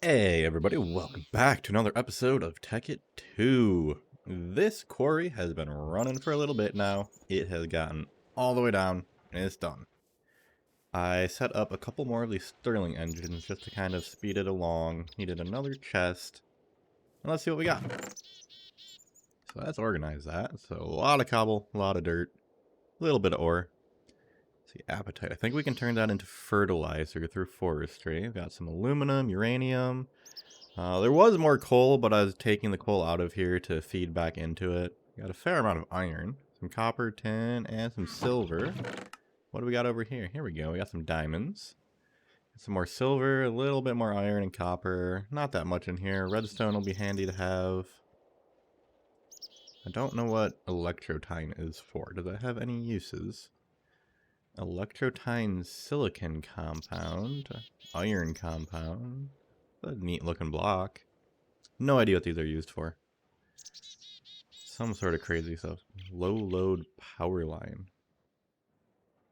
Hey everybody, welcome back to another episode of Tekkit 2. This quarry has been running for a little bit now. It has gotten all the way down, and it's done. I set up a couple more of these Stirling engines just to kind of speed it along. Needed another chest, and let's see what we got. So let's organize that. So a lot of cobble, a lot of dirt, a little bit of ore. Let's see, apatite. I think we can turn that into fertilizer through forestry. We've got some aluminum, uranium. There was more coal, but I was taking the coal out of here to feed back into it. Got a fair amount of iron, some copper, tin, and some silver. What do we got over here? Here we go. We got some diamonds. Some more silver, a little bit more iron and copper. Not that much in here. Redstone will be handy to have. I don't know what electrotine is for. Does that have any uses? Electrotine silicon compound. Iron compound. A neat looking block. No idea what these are used for. Some sort of crazy stuff. Low load power line.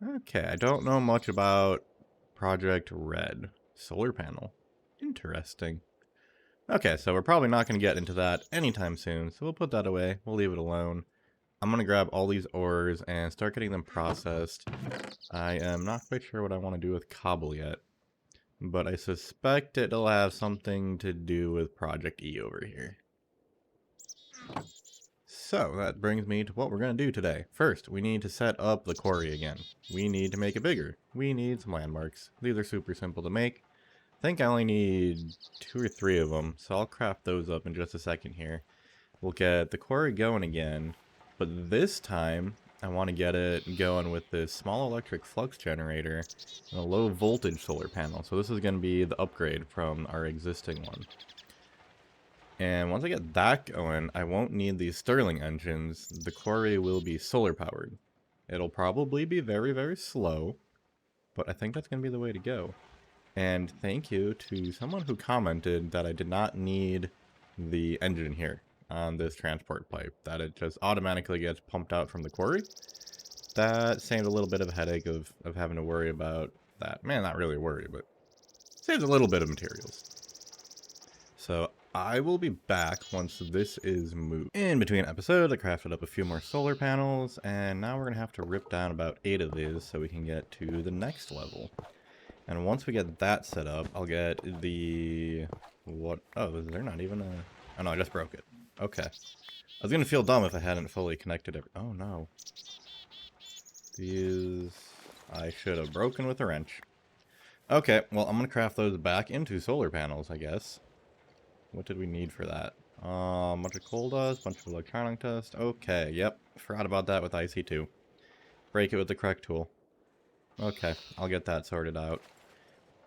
Okay, I don't know much about Project Red. Solar panel. Interesting. Okay, so we're probably not going to get into that anytime soon, so we'll put that away. We'll leave it alone. I'm going to grab all these ores and start getting them processed. I am not quite sure what I want to do with cobble yet, but I suspect it'll have something to do with ProjectE over here. So that brings me to what we're going to do today. First, we need to set up the quarry again. We need to make it bigger. We need some landmarks. These are super simple to make. I think I only need 2 or 3 of them, so I'll craft those up in just a second here. We'll get the quarry going again, but this time I want to get it going with this small electric flux generator and a low voltage solar panel. So this is going to be the upgrade from our existing one. And once I get that going, I won't need these Stirling engines. The quarry will be solar powered. It'll probably be very, very slow, but I think that's going to be the way to go. And thank you to someone who commented that I did not need the engine here on this transport pipe, that it just automatically gets pumped out from the quarry. That saved a little bit of a headache of having to worry about that. Man, not really worry, but saves a little bit of materials. So I will be back once this is moved. In between episodes, I crafted up a few more solar panels, and now we're going to have to rip down about 8 of these so we can get to the next level. And once we get that set up, I'll get the... what? Oh, they're not even a... oh no, I just broke it. Okay. I was going to feel dumb if I hadn't fully connected every... oh no. These... I should have broken with a wrench. Okay, well I'm going to craft those back into solar panels, I guess. What did we need for that? Bunch of coal dust, bunch of electronic dust. Okay, yep. Forgot about that with IC2. Break it with the correct tool. Okay, I'll get that sorted out.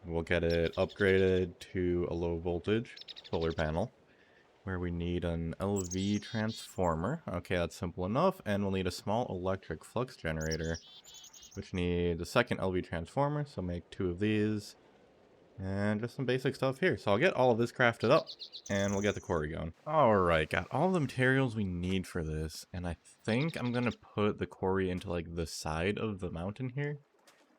We'll get it upgraded to a low voltage solar panel, where we need an LV transformer. Okay, that's simple enough. And we'll need a small electric flux generator, which needs a second LV transformer, so make 2 of these. And just some basic stuff here. So I'll get all of this crafted up, and we'll get the quarry going. Alright, got all the materials we need for this, and I think I'm going to put the quarry into, like, the side of the mountain here,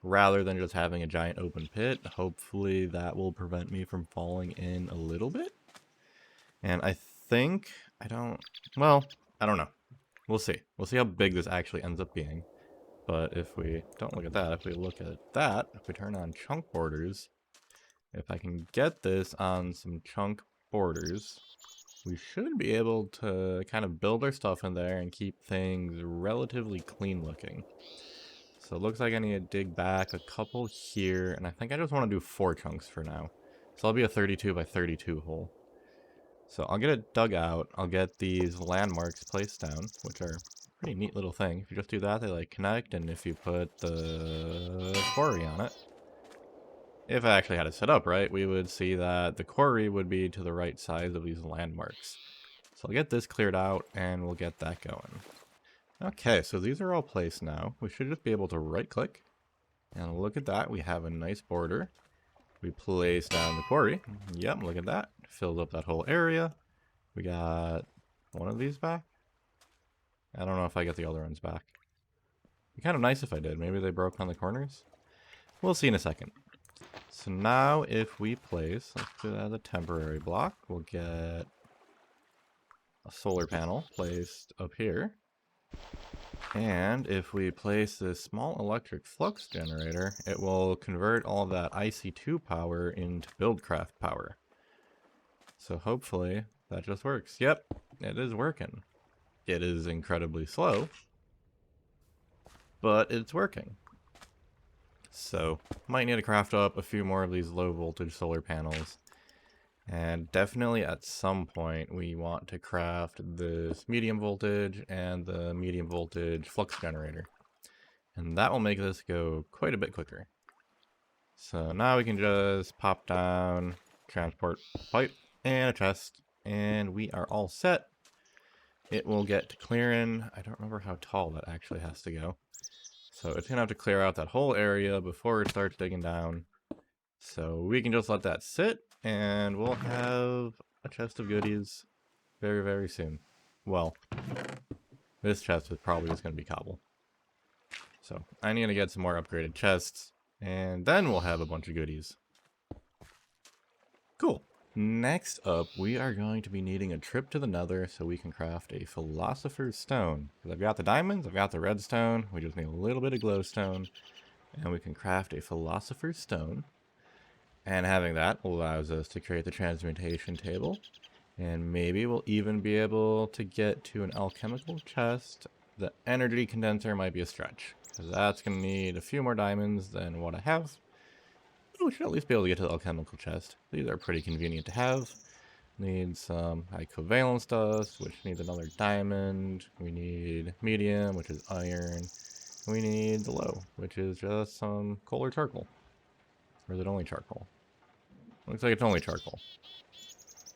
rather than just having a giant open pit. Hopefully that will prevent me from falling in a little bit. And I think, I don't know. We'll see. We'll see how big this actually ends up being. But if we don't look at that, if we look at that, if we turn on chunk borders, if I can get this on some chunk borders, we should be able to kind of build our stuff in there and keep things relatively clean looking. So it looks like I need to dig back a couple here, and I think I just want to do 4 chunks for now. So I'll be a 32 by 32 hole. So I'll get it dug out, I'll get these landmarks placed down, which are a pretty neat little thing. If you just do that, they like connect, and if you put the quarry on it, if I actually had it set up right, we would see that the quarry would be to the right size of these landmarks. So I'll get this cleared out, and we'll get that going. Okay, so these are all placed now. We should just be able to right-click, and look at that. We have a nice border. We place down the quarry. Yep, look at that. Fills up that whole area. We got one of these back. I don't know if I get the other ones back. It'd be kind of nice if I did. Maybe they broke on the corners. We'll see in a second. So now if we place, let's do that as a temporary block, we'll get a solar panel placed up here. And if we place this small electric flux generator, it will convert all of that IC2 power into Buildcraft power. So hopefully that just works. Yep, it is working. It is incredibly slow, but it's working. So might need to craft up a few more of these low voltage solar panels. And definitely at some point we want to craft this medium voltage and the medium voltage flux generator. And that will make this go quite a bit quicker. So now we can just pop down, transport pipe, and a chest, and we are all set. It will get to clearing. I don't remember how tall that actually has to go. So it's going to have to clear out that whole area before it starts digging down. So we can just let that sit, and we'll have a chest of goodies very, very soon. Well, this chest is probably just going to be cobble. So I need to get some more upgraded chests, and then we'll have a bunch of goodies. Cool. Next up, we are going to be needing a trip to the Nether so we can craft a Philosopher's Stone. Because I've got the diamonds, I've got the redstone, we just need a little bit of glowstone, and we can craft a Philosopher's Stone. And having that allows us to create the transmutation table, and maybe we'll even be able to get to an alchemical chest. The energy condenser might be a stretch, because that's going to need a few more diamonds than what I have. We should at least be able to get to the alchemical chest. These are pretty convenient to have. Need some high covalence dust, which needs another diamond. We need medium, which is iron. We need the low, which is just some coal or charcoal. Or is it only charcoal? Looks like it's only charcoal.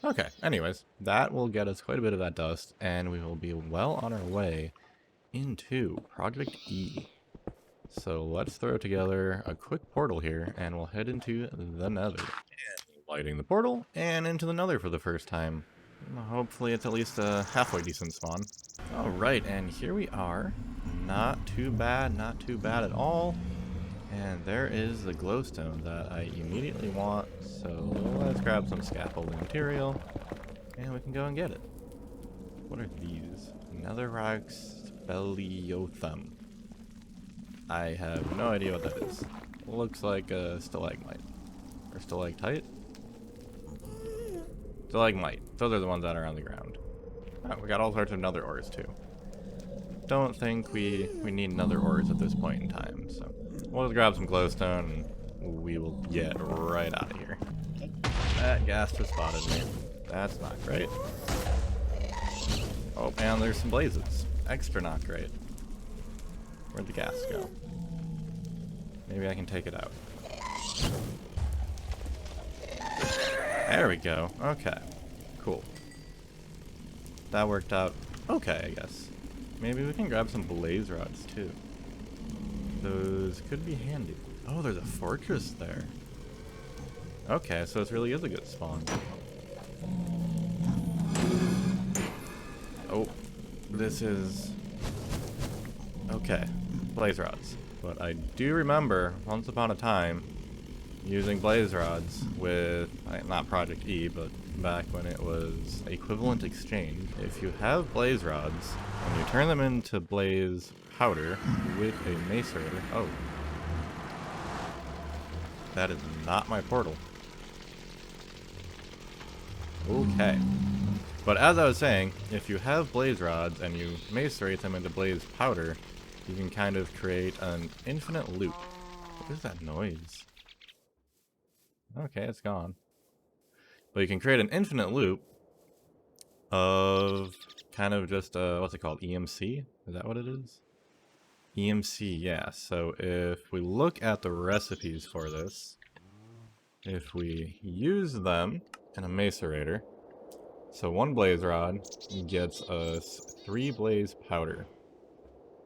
Okay, anyways, that will get us quite a bit of that dust, and we will be well on our way into Project E. So let's throw together a quick portal here, and we'll head into the Nether. Lighting the portal, and into the Nether for the first time. Hopefully it's at least a halfway decent spawn. Alright, and here we are. Not too bad at all. And there is the glowstone that I immediately want, so let's grab some scaffolding material, and we can go and get it. What are these? Netherrack speleothum. I have no idea what that is. Looks like a stalagmite. Or stalactite? Stalagmite. Those are the ones that are on the ground. Oh, we got all sorts of nether ores too. Don't think we need nether ores at this point in time, so we'll just grab some glowstone and we will get right out of here. That gas just spotted me. That's not great. Oh, and there's some blazes. Extra not great. Where'd the gas go? Maybe I can take it out. There we go. Okay. Cool. That worked out okay, I guess. Maybe we can grab some blaze rods too. Those could be handy. Oh, there's a fortress there. Okay, so this really is a good spawn. Oh, this is... okay, blaze rods. But I do remember, once upon a time, using blaze rods with, not Project E, but back when it was equivalent exchange. If you have blaze rods, and you turn them into blaze powder with a macerator... oh. That is not my portal. Okay. But as I was saying, if you have blaze rods and you macerate them into blaze powder, you can kind of create an infinite loop. What is that noise? Okay, it's gone. But you can create an infinite loop of kind of just, what's it called? EMC? Is that what it is? EMC, yeah. So if we look at the recipes for this, if we use them in a macerator, so one blaze rod gets us 3 blaze powder.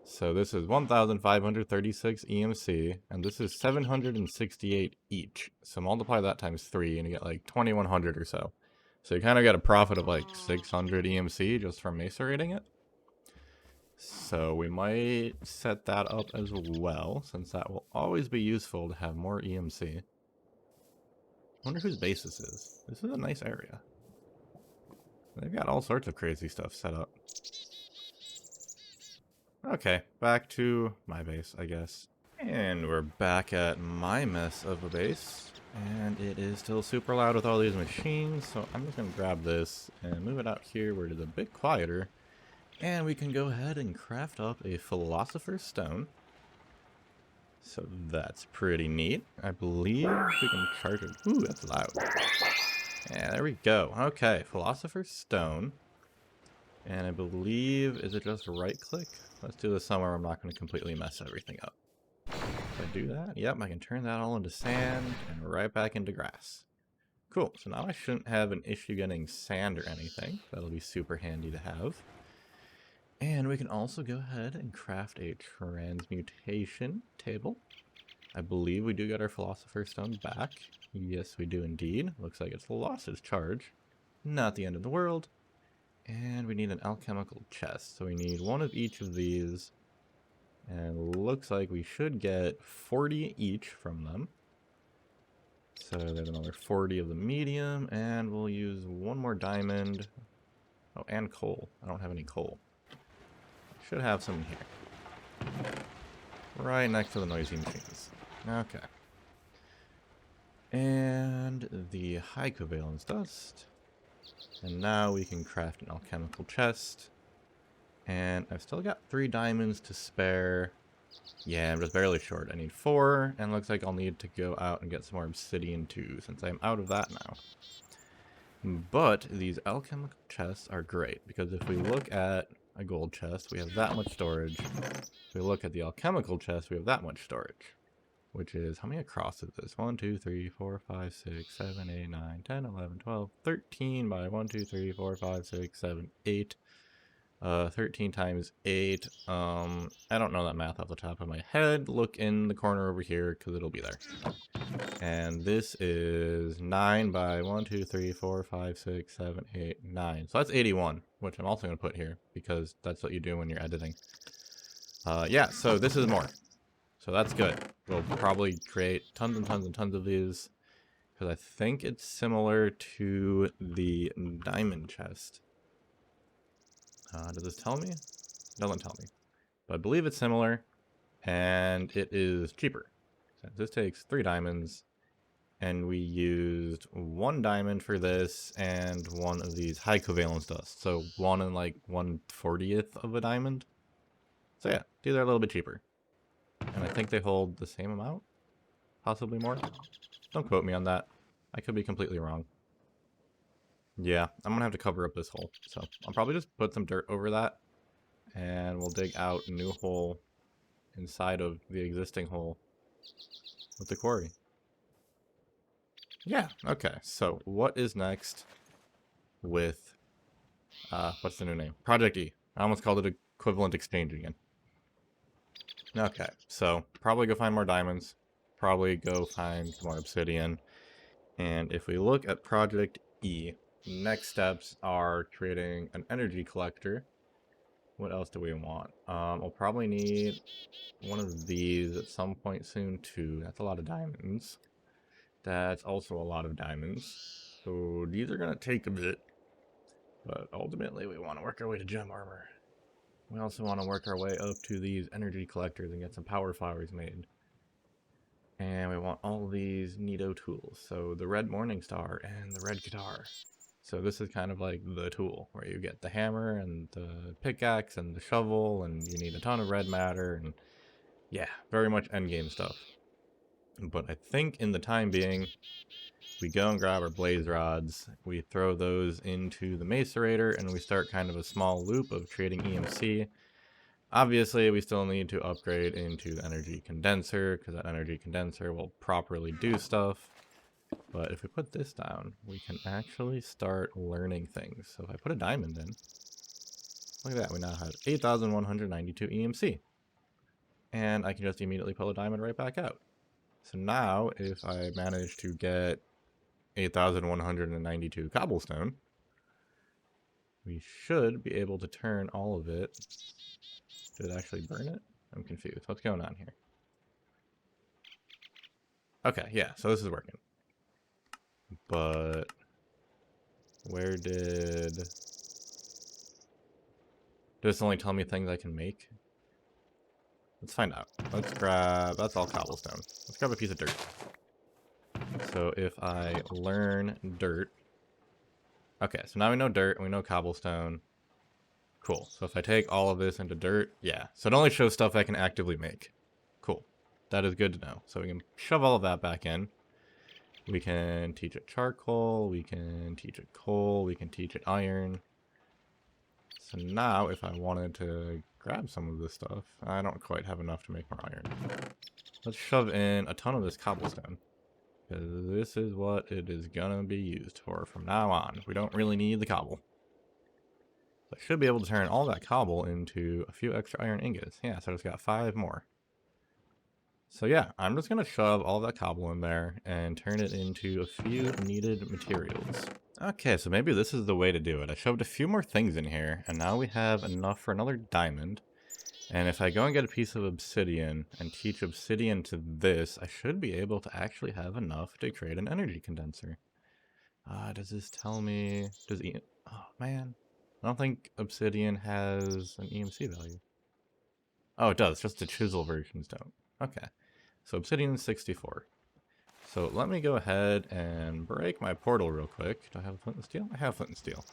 So this is 1,536 EMC, and this is 768 each. So multiply that times 3, and you get like 2,100 or so. So you kind of get a profit of like 600 EMC just from macerating it. So we might set that up as well, since that will always be useful to have more EMC. wonder whose base this is. This is a nice area. They've got all sorts of crazy stuff set up. Okay, back to my base, I guess. And we're back at my mess of a base. And it is still super loud with all these machines, so I'm just going to grab this and move it out here where it is a bit quieter. And we can go ahead and craft up a Philosopher's Stone. So that's pretty neat. I believe we can charge it. Ooh, that's loud. Yeah, there we go. Okay, Philosopher's Stone. And I believe, is it just right click? Let's do this somewhere I'm not going to completely mess everything up. If I do that, yep, I can turn that all into sand and right back into grass. Cool, so now I shouldn't have an issue getting sand or anything. That'll be super handy to have. And we can also go ahead and craft a transmutation table. I believe we do get our Philosopher's Stone back. Yes, we do indeed. Looks like it's lost its charge. Not the end of the world. And we need an alchemical chest. So we need one of each of these. And looks like we should get 40 each from them. So there's another 40 of the medium. And we'll use one more diamond. Oh, and coal. I don't have any coal. Should have some in here. Right next to the noisy machines. Okay. And the high covalence dust. And now we can craft an alchemical chest. And I've still got 3 diamonds to spare. Yeah, I'm just barely short. I need 4, and looks like I'll need to go out and get some more obsidian too, since I'm out of that now. But these alchemical chests are great, because if we look at a gold chest, we have that much storage. If we look at the alchemical chest, we have that much storage. Which is, how many across is this? 1, 2, 3, 4, 5, 6, 7, 8, 9, 10, 11, 12, 13 by 1, 2, 3, 4, 5, 6, 7, 8. 13 times 8. I don't know that math off the top of my head. Look in the corner over here, because it'll be there. And this is 9 by 1, 2, 3, 4, 5, 6, 7, 8, 9. So that's 81, which I'm also going to put here, because that's what you do when you're editing. Yeah, so this is more. So that's good. We'll probably create tons and tons and tons of these, because I think it's similar to the diamond chest. Does this tell me? It doesn't tell me. But I believe it's similar, and it is cheaper. So this takes 3 diamonds, and we used 1 diamond for this, and 1 of these high covalence dust. So 1 and like 1/40th of a diamond. So yeah, these are a little bit cheaper. And I think they hold the same amount? Possibly more? Don't quote me on that. I could be completely wrong. Yeah, I'm gonna have to cover up this hole. So I'll probably just put some dirt over that. And we'll dig out a new hole inside of the existing hole with the quarry. Yeah, okay. So what is next with, what's the new name? ProjectE. I almost called it Equivalent Exchange again. Okay, so probably go find more diamonds. Probably go find more obsidian. And if we look at ProjectE, next steps are creating an energy collector. What else do we want? We'll probably need one of these at some point soon too. That's a lot of diamonds. That's also a lot of diamonds. So these are going to take a bit. But ultimately we want to work our way to gem armor. We also want to work our way up to these energy collectors and get some power flowers made. And we want all these neato tools. So the red morning star and the red guitar. So this is kind of like the tool where you get the hammer and the pickaxe and the shovel, and you need a ton of red matter, and yeah, very much endgame stuff. But I think in the time being, we go and grab our blaze rods, we throw those into the macerator, and we start kind of a small loop of trading EMC. Obviously, we still need to upgrade into the energy condenser, because that energy condenser will properly do stuff. But if we put this down, we can actually start learning things. So if I put a diamond in, look at that, we now have 8,192 EMC. And I can just immediately pull a diamond right back out. So now, if I manage to get 8,192 cobblestone, we should be able to turn all of it. Did it actually burn it? I'm confused. What's going on here? Okay, yeah, so this is working. but where did... Does this only tell me things I can make? Let's find out. Let's grab... That's all cobblestone. Let's grab a piece of dirt. So if I learn dirt... Okay, so now we know dirt and we know cobblestone. Cool. So if I take all of this into dirt, yeah. So it only shows stuff I can actively make. Cool. That is good to know. So we can shove all of that back in. We can teach it charcoal, we can teach it coal, we can teach it iron. So now if I wanted to grab some of this stuff, I don't quite have enough to make more iron. Let's shove in a ton of this cobblestone, because this is what it is gonna be used for from now on. We don't really need the cobble. So I should be able to turn all that cobble into a few extra iron ingots. Yeah, so I just got 5 more. So yeah, I'm just going to shove all that cobble in there and turn it into a few needed materials. Okay, so maybe this is the way to do it. I shoved a few more things in here, and now we have enough for another diamond. And if I go and get a piece of obsidian and teach obsidian to this, I should be able to actually have enough to create an energy condenser. Does this tell me... Oh, man. I don't think obsidian has an EMC value. Oh, it does. Just the chisel versions don't. Okay. So obsidian is 64. So let me go ahead and break my portal real quick. Do I have flint and steel? I have flint and steel.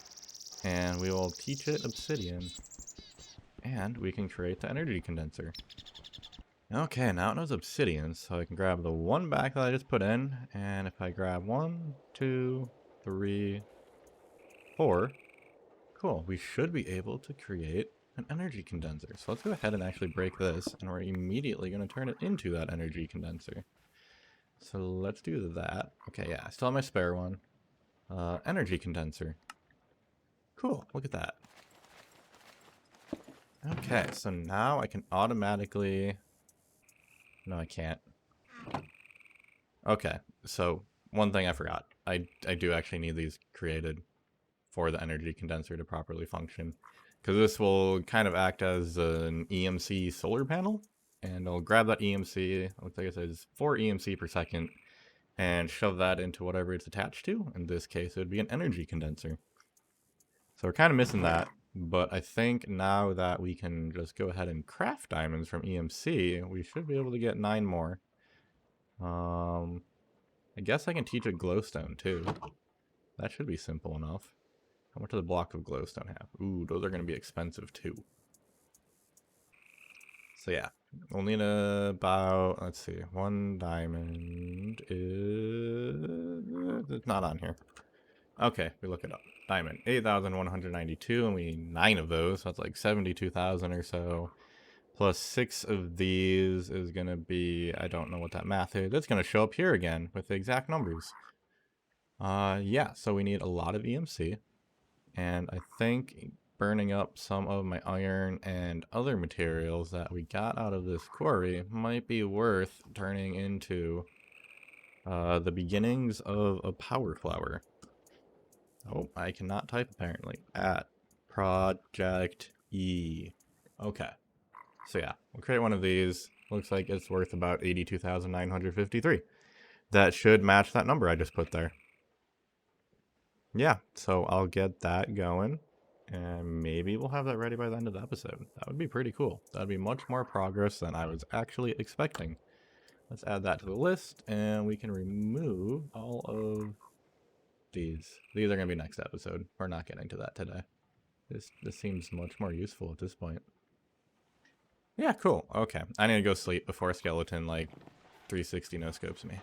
And we will teach it obsidian. And we can create the energy condenser. Okay, now it knows obsidian, so I can grab the one back that I just put in. And if I grab 1, 2, 3, 4. Cool, we should be able to create an energy condenser. So let's go ahead and actually break this, and we're immediately going to turn it into that energy condenser. So let's do that. Okay, yeah, I still have my spare one. Energy condenser. Cool, look at that. Okay, so now I can automatically... No, I can't. Okay, so one thing I forgot. I do actually need these created for the energy condenser to properly function. Because this will kind of act as an EMC solar panel. And I'll grab that EMC, looks like it says 4 EMC per second, and shove that into whatever it's attached to. In this case, it would be an energy condenser. So we're kind of missing that, but I think now that we can just go ahead and craft diamonds from EMC, we should be able to get 9 more. I guess I can teach it glowstone too. That should be simple enough. How much does a block of glowstone have? Ooh, those are going to be expensive too. So yeah, we'll need about, let's see, 1 diamond is... It's not on here. Okay, we look it up. Diamond, 8,192, and we need 9 of those, so that's like 72,000 or so. Plus 6 of these is going to be, I don't know what that math is. It's going to show up here again with the exact numbers. Yeah, so we need a lot of EMC. And I think burning up some of my iron and other materials that we got out of this quarry might be worth turning into the beginnings of a power flower. Oh, I cannot type apparently. At ProjectE. Okay. So yeah, we'll create one of these. Looks like it's worth about 82,953. That should match that number I just put there. Yeah, so I'll get that going. And maybe we'll have that ready by the end of the episode. That would be pretty cool. That would be much more progress than I was actually expecting. Let's add that to the list, and we can remove all of these. These are going to be next episode. We're not getting to that today. This seems much more useful at this point. Yeah, cool. Okay, I need to go sleep before skeleton, like, 360 no-scopes me.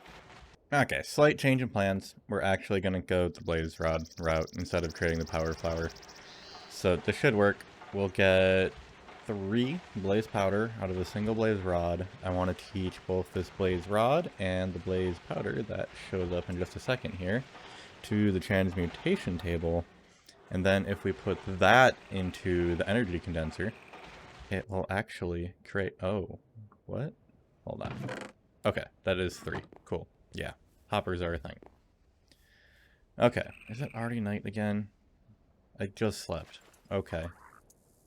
Okay, slight change in plans. We're actually going to go the blaze rod route instead of creating the power flower. So this should work. We'll get 3 blaze powder out of a single blaze rod. I want to teach both this blaze rod and the blaze powder that shows up in just a second here to the transmutation table. And then if we put that into the energy condenser, it will actually create... Oh, what? Hold on. Okay, that is 3. Cool. Yeah, hoppers are a thing. Okay, is it already night again? I just slept. Okay. I'm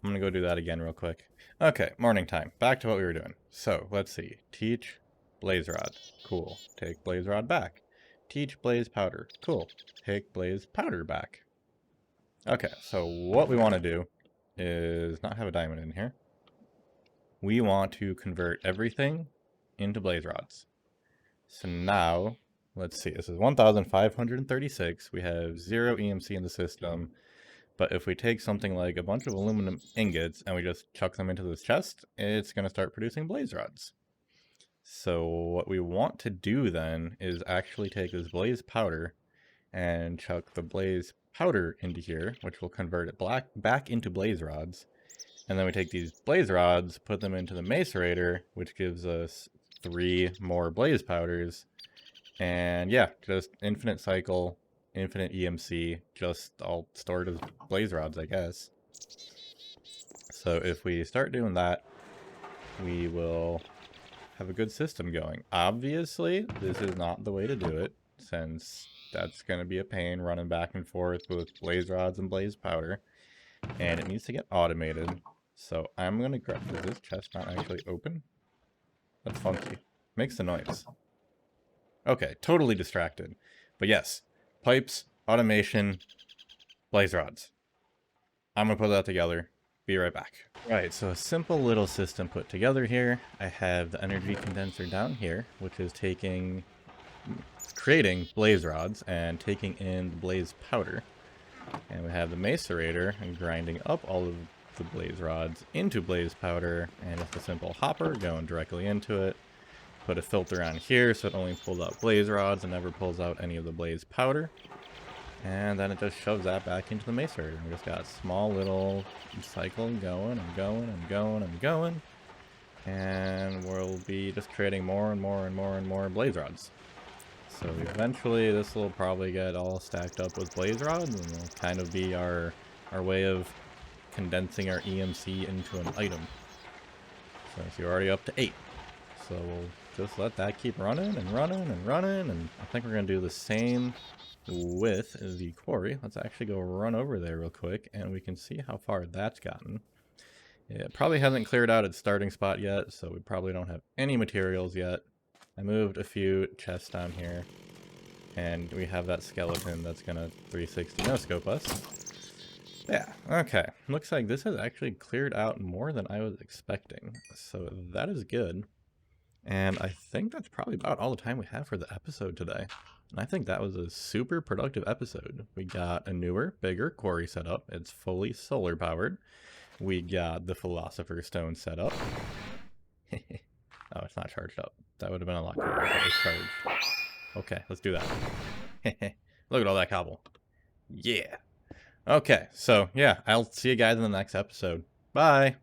gonna go do that again real quick. Okay, morning time. Back to what we were doing. So, let's see. Teach blaze rod. Cool. Take blaze rod back. Teach blaze powder. Cool. Take blaze powder back. Okay, so what we want to do is not have a diamond in here. We want to convert everything into blaze rods. So now, let's see, this is 1,536. We have 0 EMC in the system. But if we take something like a bunch of aluminum ingots and we just chuck them into this chest, it's going to start producing blaze rods. So what we want to do then is actually take this blaze powder and chuck the blaze powder into here, which will convert it back into blaze rods. And then we take these blaze rods, put them into the macerator, which gives us 3 more blaze powders. And yeah, just infinite cycle, infinite EMC, just all stored as blaze rods, I guess. So if we start doing that, we will have a good system going. Obviously, this is not the way to do it, since that's going to be a pain running back and forth with blaze rods and blaze powder. And it needs to get automated. So I'm going to grab... Is this chest not actually open? That's funky. Makes the noise. Okay, totally distracted. But yes, pipes, automation, blaze rods. I'm going to put that together. Be right back. Right, so a simple little system put together here. I have the energy condenser down here, which is creating blaze rods and taking in the blaze powder. And we have the macerator and grinding up all of the blaze rods into blaze powder, and just a simple hopper going directly into it. Put a filter on here so it only pulls out blaze rods and never pulls out any of the blaze powder. And then it just shoves that back into the macerator. We just got a small little cycle going and going and going and going. And we'll be just creating more and more and more and more blaze rods. So eventually this will probably get all stacked up with blaze rods, and it'll kind of be our way of condensing our EMC into an item. So you're already up to 8. So we'll just let that keep running and running and running, and I think we're going to do the same with the quarry. Let's actually go run over there real quick, and we can see how far that's gotten. It probably hasn't cleared out its starting spot yet, so we probably don't have any materials yet. I moved a few chests down here, and we have that skeleton that's going to 360 no-scope us. Yeah, okay. Looks like this has actually cleared out more than I was expecting, so that is good. And I think that's probably about all the time we have for the episode today. And I think that was a super productive episode. We got a newer, bigger quarry setup. It's fully solar powered. We got the Philosopher's Stone set up. Oh, it's not charged up. That would have been a lot cooler if it was charged. Okay, let's do that. Look at all that cobble. Yeah. Okay, so yeah, I'll see you guys in the next episode. Bye.